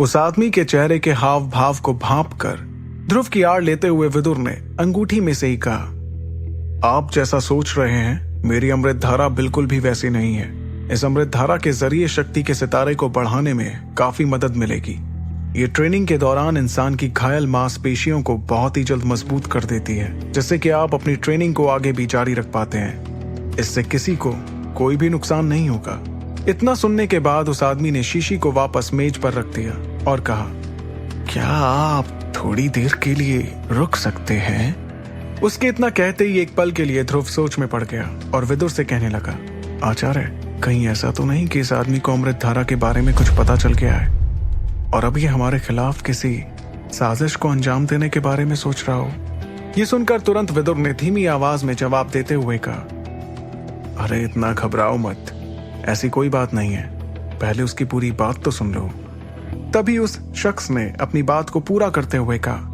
उस आदमी के चेहरे के हाव भाव को भांप कर ध्रुव की आड़ लेते हुए विदुर ने अंगूठी में से ही कहा, आप जैसा सोच रहे हैं मेरी अमृत धारा बिल्कुल भी वैसी नहीं है। इस अमृत धारा के जरिए शक्ति के सितारे को बढ़ाने में काफी मदद मिलेगी। ये ट्रेनिंग के दौरान इंसान की घायल मांसपेशियों को बहुत ही जल्द मजबूत कर देती है, जिससे कि आप अपनी ट्रेनिंग को आगे भी जारी रख पाते हैं। इससे किसी को कोई भी नुकसान नहीं होगा। इतना सुनने के बाद उस आदमी ने शीशी को वापस मेज पर रख दिया और कहा, क्या आप थोड़ी देर के लिए रुक सकते हैं? उसके इतना कहते ही एक पल के लिए ध्रुव सोच में पड़ गया और विदुर से कहने लगा, आचार्य, कहीं ऐसा तो नहीं कि इस आदमी को अमृत धारा के बारे में कुछ पता चल गया है और अब ये हमारे खिलाफ किसी साजिश को अंजाम देने के बारे में सोच रहा हो? ये सुनकर तुरंत विदुर ने धीमी आवाज में जवाब देते हुए कहा, अरे इतना घबराओ मत, ऐसी कोई बात नहीं है, पहले उसकी पूरी बात तो सुन लो। तभी उस शख्स ने अपनी बात को पूरा करते हुए कहा,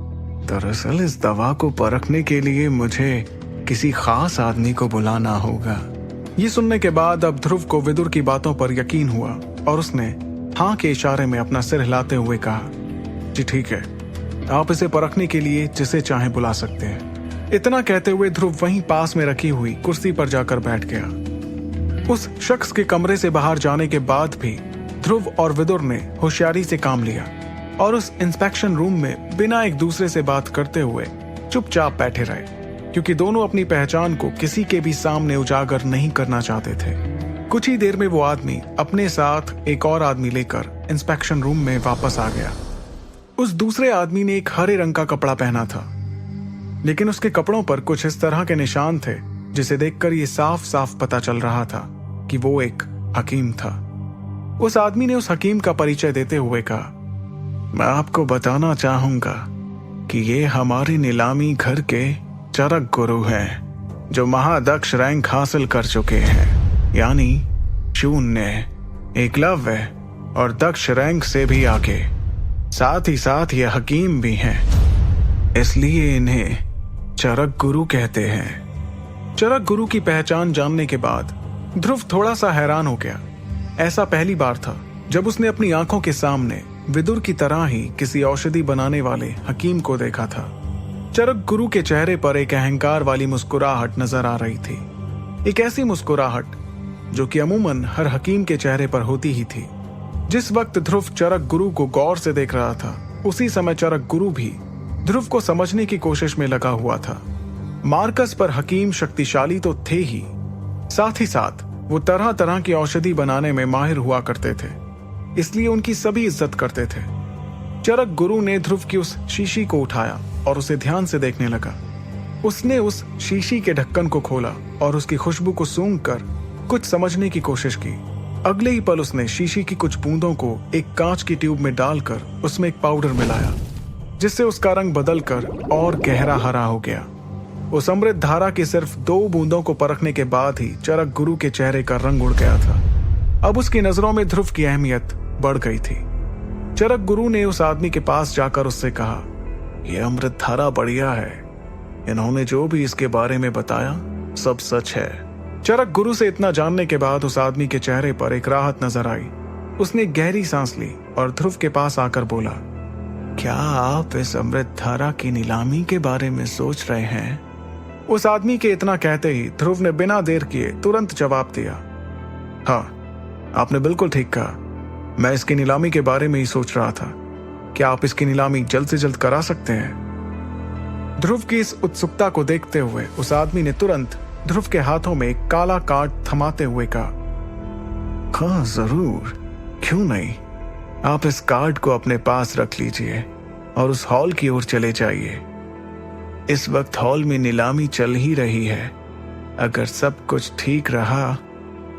दरअसल इस दवा को परखने के लिए मुझे किसी खास आदमी को बुलाना होगा। ये सुनने के बाद अब ध्रुव को विदुर की बातों पर यकीन हुआ और उसने हाँ के इशारे में अपना सिर हिलाते हुए कहा, जी ठीक है, आप इसे परखने के लिए जिसे चाहे बुला सकते हैं। इतना कहते हुए ध्रुव वहीं पास में रखी हुई कुर्सी पर जाकर बैठ गया। उस शख्स के कमरे से बाहर जाने के बाद भी ध्रुव और विदुर ने होशियारी से काम लिया और उस इंस्पेक्शन रूम में बिना एक दूसरे से बात करते हुए चुपचाप बैठे रहे, क्योंकि दोनों अपनी पहचान को किसी के भी सामने उजागर नहीं करना चाहते थे। कुछ ही देर में वो आदमी अपने साथ एक और आदमी लेकर इंस्पेक्शन रूम में वापस आ गया। उस दूसरे आदमी ने एक हरे रंग का कपड़ा पहना था, लेकिन उसके कपड़ों पर कुछ इस तरह के निशान थे जिसे देखकर ये साफ साफ पता चल रहा था कि वो एक हकीम था। उस आदमी ने उस हकीम का परिचय देते हुए कहा, मैं आपको बताना चाहूंगा कि ये हमारे नीलामी घर के चरक गुरु हैं, जो महादक्ष रैंक हासिल कर चुके हैं, यानी शून्य, एकलव्य और दक्ष रैंक से भी आगे। साथ ही साथ ये हकीम भी हैं, इसलिए इन्हें चरक गुरु कहते हैं। चरक गुरु की पहचान जानने के बाद ध्रुव थोड़ा सा हैरान हो गया। ऐसा पहली बार था जब उसने अपनी आंखों के सामने विदुर की तरह ही किसी औषधि बनाने वाले हकीम को देखा था। चरक गुरु के चेहरे पर एक अहंकार वाली मुस्कुराहट नजर आ रही थी, एक ऐसी मुस्कुराहट जो कि अमूमन हर हकीम के चेहरे पर होती ही थी। जिस वक्त ध्रुव चरक गुरु को गौर से देख रहा था, उसी समय चरक गुरु भी ध्रुव को समझने की कोशिश में लगा हुआ था। मार्कस पर हकीम शक्तिशाली तो थे ही, साथ ही साथ वो तरह तरह की औषधि बनाने में माहिर हुआ करते थे, इसलिए उनकी सभी इज्जत करते थे। चरक गुरु ने ध्रुव की उस शीशी को उठाया और उसे ध्यान से देखने लगा। उसने उस शीशी के ढक्कन को खोला और उसकी खुशबू को सूंघकर कुछ समझने की कोशिश की। अगले ही पल उसने शीशी की कुछ बूंदों को एक कांच की ट्यूब में डालकर उसमें एक पाउडर मिलाया, जिससे उसका रंग बदलकर और गहरा हरा हो गया। उस अमृत धारा की सिर्फ 2 बूंदों को परखने के बाद ही चरक गुरु के चेहरे का रंग उड़ गया था। अब उसकी नजरों में ध्रुव की अहमियत बढ़ गई थी। चरक गुरु ने उस आदमी के पास जाकर उससे कहा, यह अमृत धारा बढ़िया है, इन्होंने जो भी इसके बारे में बताया सब सच है। चरक गुरु से इतना जानने के बाद उस आदमी के चेहरे पर एक राहत नजर आई। उसने गहरी सांस ली और ध्रुव के पास आकर बोला, क्या आप इस अमृत धारा की नीलामी के बारे में सोच रहे हैं? उस आदमी के इतना कहते ही ध्रुव ने बिना देर किए तुरंत जवाब दिया, हाँ, आपने बिल्कुल ठीक कहा, मैं इसकी नीलामी के बारे में ही सोच रहा था। क्या आप इसकी नीलामी जल्द से जल्द करा सकते हैं? ध्रुव की इस उत्सुकता को देखते हुए उस आदमी ने तुरंत ध्रुव के हाथों में एक काला कार्ड थमाते हुए कहा, हाँ जरूर, क्यों नहीं, आप इस कार्ड को अपने पास रख लीजिए और उस हॉल की ओर चले जाइए। इस वक्त हॉल में नीलामी चल ही रही है। अगर सब कुछ ठीक रहा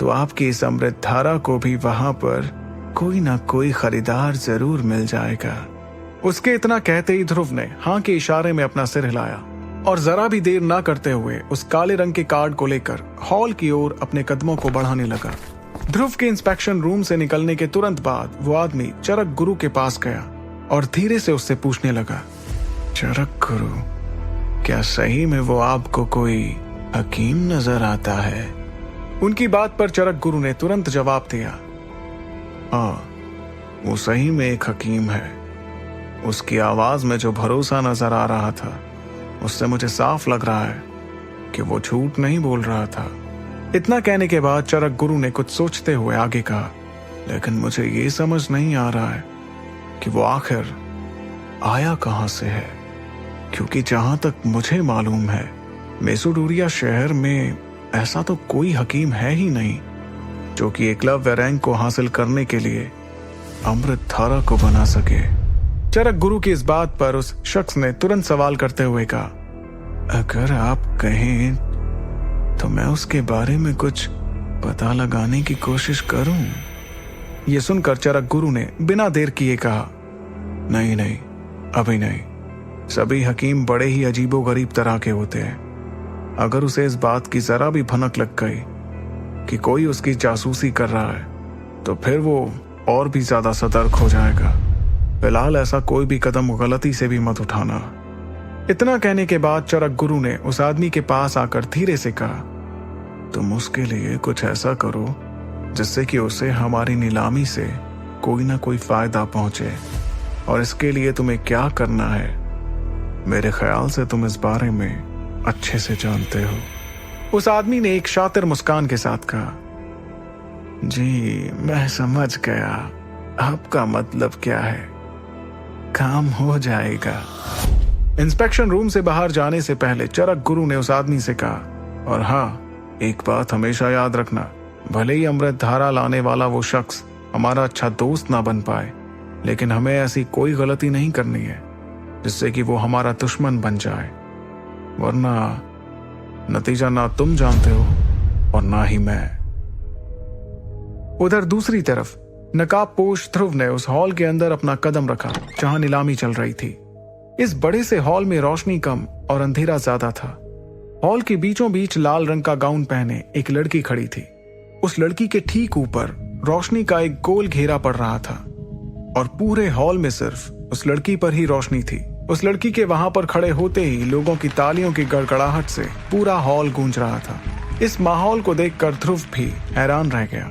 तो आपकी इस अमृत धारा को भी वहां पर कोई ना कोई खरीदार जरूर मिल जाएगा। उसके इतना कहते ही ध्रुव ने हाँ के इशारे में अपना सिर हिलाया और जरा भी देर ना करते हुए उस काले रंग के कार्ड को लेकर हॉल की ओर अपने कदमों को बढ़ाने लगा। ध्रुव के इंस्पेक्शन रूम से निकलने के तुरंत बाद वो आदमी चरक गुरु के पास गया और धीरे से उससे पूछने लगा, चरक गुरु, क्या सही में वो आपको कोई हकीम नजर आता है? उनकी बात पर चरक गुरु ने तुरंत जवाब दिया, हाँ, वो सही में एक हकीम है। उसकी आवाज में जो भरोसा नजर आ रहा था, उससे मुझे साफ लग रहा है कि वो झूठ नहीं बोल रहा था। इतना कहने के बाद चरक गुरु ने कुछ सोचते हुए आगे कहा, लेकिन मुझे ये समझ नहीं आ रहा है कि वो आखिर आया कहां से है, क्योंकि जहां तक मुझे मालूम है मेसोडोरिया शहर में ऐसा तो कोई हकीम है ही नहीं जो कि एकलव्य रैंक को हासिल करने के लिए अमृत धारा को बना सके। चरक गुरु की इस बात पर उस शख्स ने तुरंत सवाल करते हुए कहा, अगर आप कहें तो मैं उसके बारे में कुछ पता लगाने की कोशिश करूं। यह सुनकर चरक गुरु ने बिना देर किए कहा, नहीं नहीं, अभी नहीं। सभी हकीम बड़े ही अजीबोगरीब तरह के होते हैं। अगर उसे इस बात की जरा भी भनक लग गई कि कोई उसकी जासूसी कर रहा है, तो फिर वो और भी ज्यादा सतर्क हो जाएगा। फिलहाल ऐसा कोई भी कदम गलती से भी मत उठाना। इतना कहने के बाद चरक गुरु ने उस आदमी के पास आकर धीरे से कहा, तुम उसके लिए कुछ ऐसा करो जिससे कि उसे हमारी नीलामी से कोई ना कोई फायदा पहुंचे, और इसके लिए तुम्हें क्या करना है मेरे ख्याल से तुम इस बारे में अच्छे से जानते हो। उस आदमी ने एक शातिर मुस्कान के साथ कहा, जी मैं समझ गया, आपका मतलब क्या है, काम हो जाएगा। इंस्पेक्शन रूम से बाहर जाने से पहले चरक गुरु ने उस आदमी से कहा, और हाँ, एक बात हमेशा याद रखना, भले ही अमृत धारा लाने वाला वो शख्स हमारा अच्छा दोस्त ना बन पाए, लेकिन हमें ऐसी कोई गलती नहीं करनी है जिससे कि वो हमारा दुश्मन बन जाए, वरना नतीजा ना तुम जानते हो और ना ही मैं। उधर दूसरी तरफ नकाबपोश ध्रुव ने उस हॉल के अंदर अपना कदम रखा जहां नीलामी चल रही थी। इस बड़े से हॉल में रोशनी कम और अंधेरा ज्यादा था। हॉल के बीचों बीच लाल रंग का गाउन पहने एक लड़की खड़ी थी। उस लड़की के ठीक ऊपर रोशनी का एक गोल घेरा पड़ रहा था और पूरे हॉल में सिर्फ उस लड़की पर ही रोशनी थी। उस लड़की के वहां पर खड़े होते ही लोगों की तालियों की गड़गड़ाहट से पूरा हॉल गूंज रहा था। इस माहौल को देखकर ध्रुव भी हैरान रह गया।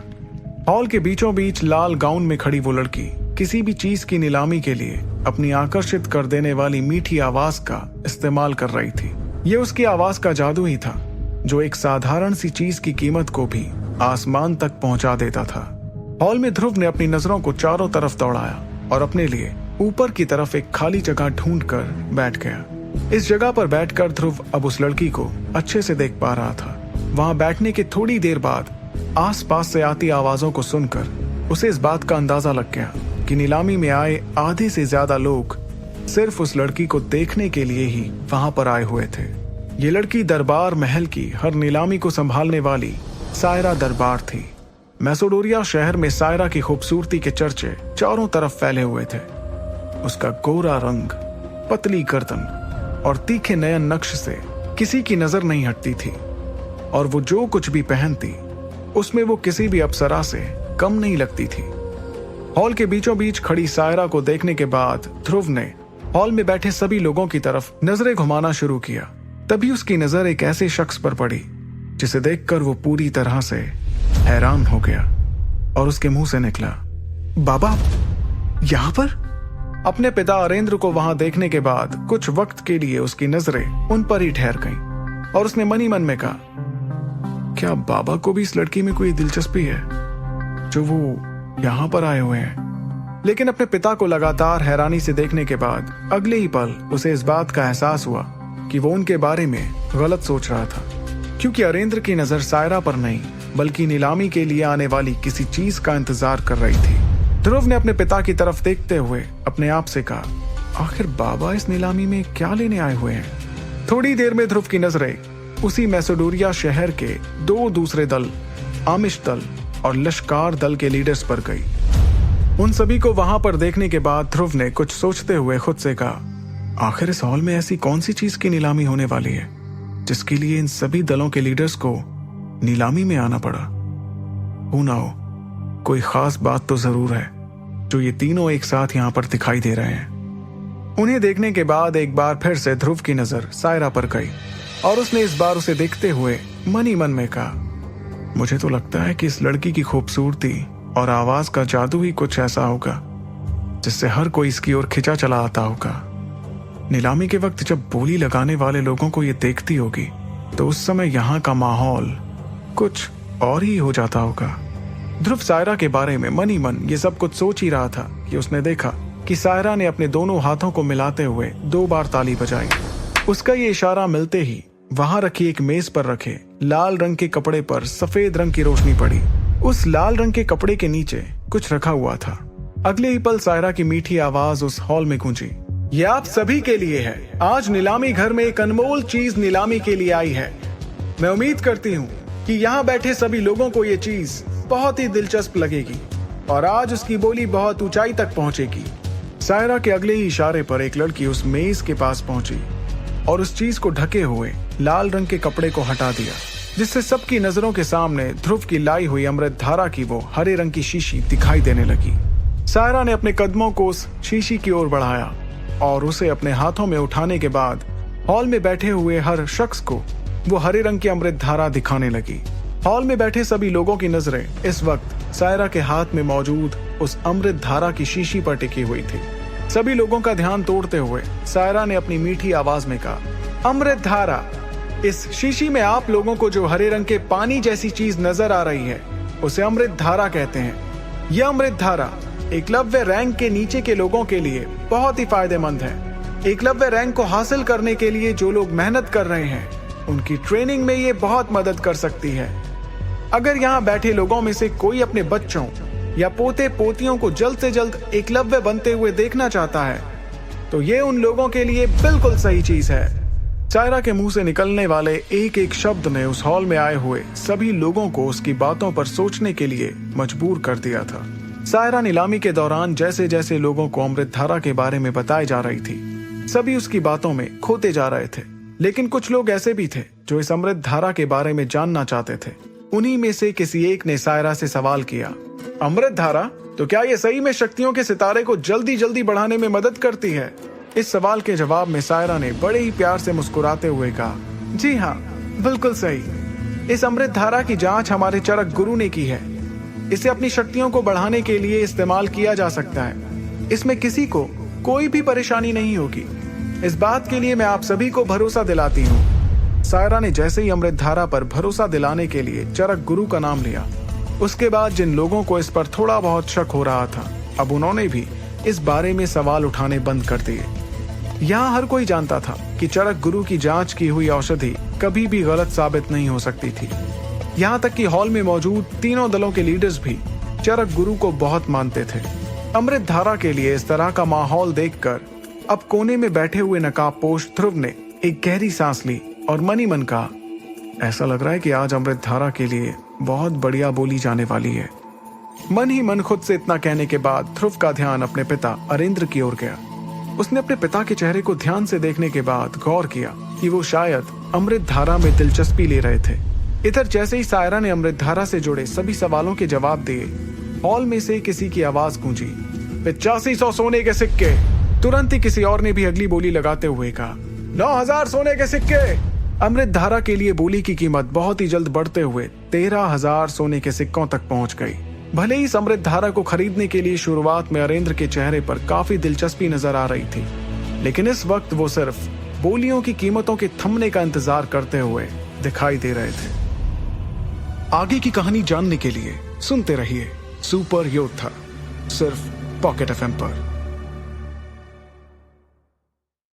हॉल के बीचों बीच लाल गाउन में खड़ी वो लड़की किसी भी चीज की नीलामी के लिए अपनी आकर्षित कर देने वाली मीठी आवाज का इस्तेमाल कर रही थी। ये उसकी आवाज का जादू ही था जो एक साधारण सी चीज की कीमत को भी आसमान तक पहुंचा देता था। हॉल में ध्रुव ने अपनी नजरों को चारों तरफ दौड़ाया और अपने लिए ऊपर की तरफ एक खाली जगह ढूंढकर बैठ गया। इस जगह पर बैठकर ध्रुव अब उस लड़की को अच्छे से देख पा रहा था। वहां बैठने के थोड़ी देर बाद आसपास से आती आवाजों को सुनकर उसे इस बात का अंदाजा लग गया कि नीलामी में आए आधे से ज्यादा लोग सिर्फ उस लड़की को देखने के लिए ही वहां पर आए हुए थे। ये लड़की दरबार महल की हर नीलामी को संभालने वाली सायरा दरबार थी। मेसोडोरिया शहर में सायरा की खूबसूरती के चर्चे चारों तरफ फैले हुए थे। उसका गोरा रंग, पतली गर्दन और तीखे नयन नक्श से किसी की नजर नहीं हटती थी, और वो जो कुछ भी पहनती उसमें वो किसी भी अप्सरा से कम नहीं लगती थी। हॉल के बीचों बीच खड़ी सायरा को देखने के बाद ध्रुव ने हॉल में बैठे सभी लोगों की तरफ नजरें घुमाना शुरू किया। तभी उसकी नजर एक ऐसे शख्स पर पड़ी जिसे देखकर वो पूरी तरह से हैरान हो गया और उसके मुंह से निकला, बाबा यहाँ पर? अपने पिता अरेंद्र को वहां देखने के बाद कुछ वक्त के लिए उसकी नजरें उन पर ही ठहर गईं और उसने मन ही मन में कहा, क्या बाबा को भी इस लड़की में कोई दिलचस्पी है जो वो यहाँ पर आए हुए हैं? लेकिन अपने पिता को लगातार हैरानी से देखने के बाद अगले ही पल उसे इस बात का एहसास हुआ कि वो उनके बारे में गलत सोच रहा था, क्योंकि अरेंद्र की नजर सायरा पर नहीं बल्कि नीलामी के लिए आने वाली किसी चीज का इंतजार कर रही थी। ध्रुव ने अपने पिता की तरफ देखते हुए अपने आप से कहा, आखिर बाबा इस नीलामी में क्या लेने आए हुए हैं? थोड़ी देर में ध्रुव की नजरें उसी मेसोडोरिया शहर के दो दूसरे दल, आमिश दल और लश्कार दल के लीडर्स पर गई। उन सभी को वहां पर देखने के बाद ध्रुव ने कुछ सोचते हुए खुद से कहा, आखिर इस हॉल में ऐसी कौन सी चीज की नीलामी होने वाली है जिसके लिए इन सभी दलों के लीडर्स को नीलामी में आना पड़ा? हो ना हो कोई खास बात तो जरूर है जो ये तीनों एक साथ यहाँ पर दिखाई दे रहे हैं। उन्हें देखने के बाद एक बार फिर से ध्रुव की नजर सायरा पर गई और उसने इस बार उसे देखते हुए मन ही मन में कहा, मुझे तो लगता है कि इस लड़की की खूबसूरती और आवाज का जादू ही कुछ ऐसा होगा जिससे हर कोई इसकी ओर खिंचा चला आता होगा। नीलामी के वक्त जब बोली लगाने वाले लोगों को ये देखती होगी तो उस समय यहाँ का माहौल कुछ और ही हो जाता होगा। ध्रुव सायरा के बारे में मन ही मन ये सब कुछ सोच ही रहा था कि उसने देखा कि सायरा ने अपने दोनों हाथों को मिलाते हुए 2 बार ताली बजाई। उसका ये इशारा मिलते ही वहां रखी एक मेज पर रखे लाल रंग के कपड़े पर सफेद रंग की रोशनी पड़ी। उस लाल रंग के कपड़े के नीचे कुछ रखा हुआ था। अगले ही पल सायरा की मीठी आवाज उस हॉल में गूंजी। ये आप सभी के लिए है। आज नीलामी घर में एक अनमोल चीज नीलामी के लिए आई है। मैं उम्मीद करती हूँ कि यहाँ बैठे सभी लोगों को ये चीज बहुत ही दिलचस्प लगेगी और आज उसकी बोली बहुत ऊंचाई तक पहुंचेगी। सायरा के अगले ही इशारे पर एक लड़की उस मेज के पास पहुंची और उस चीज को ढके हुए लाल रंग के कपड़े को हटा दिया, जिससे सबकी नजरों के सामने ध्रुव की लाई हुई अमृत धारा की वो हरे रंग की शीशी दिखाई देने लगी। सायरा ने अपने कदमों को उस शीशी की ओर बढ़ाया और उसे अपने हाथों में उठाने के बाद हॉल में बैठे हुए हर शख्स को वो हरे रंग की अमृत धारा दिखाने लगी। हॉल में बैठे सभी लोगों की नजरें इस वक्त सायरा के हाथ में मौजूद उस अमृत धारा की शीशी पर टिकी हुई थी। सभी लोगों का ध्यान तोड़ते हुए सायरा ने अपनी मीठी आवाज में कहा, अमृत धारा। इस शीशी में आप लोगों को जो हरे रंग के पानी जैसी चीज नजर आ रही है उसे अमृत धारा कहते हैं। यह अमृत धारा एकलव्य रैंक के नीचे के लोगों के लिए बहुत ही फायदेमंद है। एकलव्य रैंक को हासिल करने के लिए जो लोग मेहनत कर रहे हैं उनकी ट्रेनिंग में ये बहुत मदद कर सकती है। अगर यहाँ बैठे लोगों में से कोई अपने बच्चों या पोते पोतियों को जल्द से जल्द एकलव्य बनते हुए देखना चाहता है तो ये उन लोगों के लिए बिल्कुल सही चीज है। सायरा के मुंह से निकलने वाले एक एक शब्द ने उस हॉल में आए हुए सभी लोगों को उसकी बातों पर सोचने के लिए मजबूर कर दिया था। सायरा नीलामी के दौरान जैसे जैसे लोगों को अमृत धारा के बारे में बताई जा रही थी सभी उसकी बातों में खोते जा रहे थे, लेकिन कुछ लोग ऐसे भी थे जो इस अमृत धारा के बारे में जानना चाहते थे। उन्हीं में से किसी एक ने सायरा से सवाल किया, अमृत धारा तो क्या ये सही में शक्तियों के सितारे को जल्दी जल्दी बढ़ाने में मदद करती है? इस सवाल के जवाब में सायरा ने बड़े ही प्यार से मुस्कुराते हुए कहा, जी हाँ, बिल्कुल सही। इस अमृत धारा की जांच हमारे चरक गुरु ने की है। इसे अपनी शक्तियों को बढ़ाने के लिए इस्तेमाल किया जा सकता है। इसमें किसी को कोई भी परेशानी नहीं होगी। इस बात के लिए मैं आप सभी को भरोसा दिलाती हूँ। सायरा ने जैसे ही अमृत धारा पर भरोसा दिलाने के लिए चरक गुरु का नाम लिया, उसके बाद जिन लोगों को इस पर थोड़ा बहुत शक हो रहा था अब उन्होंने भी इस बारे में सवाल उठाने बंद कर दिए। यहाँ हर कोई जानता था कि चरक गुरु की जांच की हुई औषधि कभी भी गलत साबित नहीं हो सकती थी। यहाँ तक कि हॉल में मौजूद तीनों दलों के लीडर्स भी चरक गुरु को बहुत मानते थे। अमृत धारा के लिए इस तरह का माहौल देखकर अब कोने में बैठे हुए नकाबपोश ध्रुव ने एक गहरी सांस ली और मन ही मन कहा, ऐसा लग रहा है कि आज अमृत धारा के लिए बहुत बढ़िया बोली जाने वाली है। मन ही मन खुद से इतना कहने के बाद ध्रुव का ध्यान अपने पिता अरेंद्र की ओर गया। उसने अपने पिता के चेहरे को ध्यान से देखने के बाद गौर किया कि वो शायद अमृत धारा में दिलचस्पी ले रहे थे। इधर जैसे ही सायरा ने अमृत धारा से जुड़े सभी सवालों के जवाब दिए, हॉल में से किसी की आवाज गूंजी, 8500 सोने के सिक्के। तुरंत ही किसी और ने भी अगली बोली लगाते हुए कहा, 9000 सोने के सिक्के। अमृत धारा के लिए बोली की कीमत बहुत ही जल्द बढ़ते हुए 13000 सोने के सिक्कों तक पहुंच गई। भले ही इस अमृत धारा को खरीदने के लिए शुरुआत में अरेंद्र के चेहरे पर काफी दिलचस्पी नजर आ रही थी, लेकिन इस वक्त वो सिर्फ बोलियों की कीमतों के थमने का इंतजार करते हुए दिखाई दे रहे थे। आगे की कहानी जानने के लिए सुनते रहिए सुपर योद्धा, सिर्फ पॉकेट एफएम पर।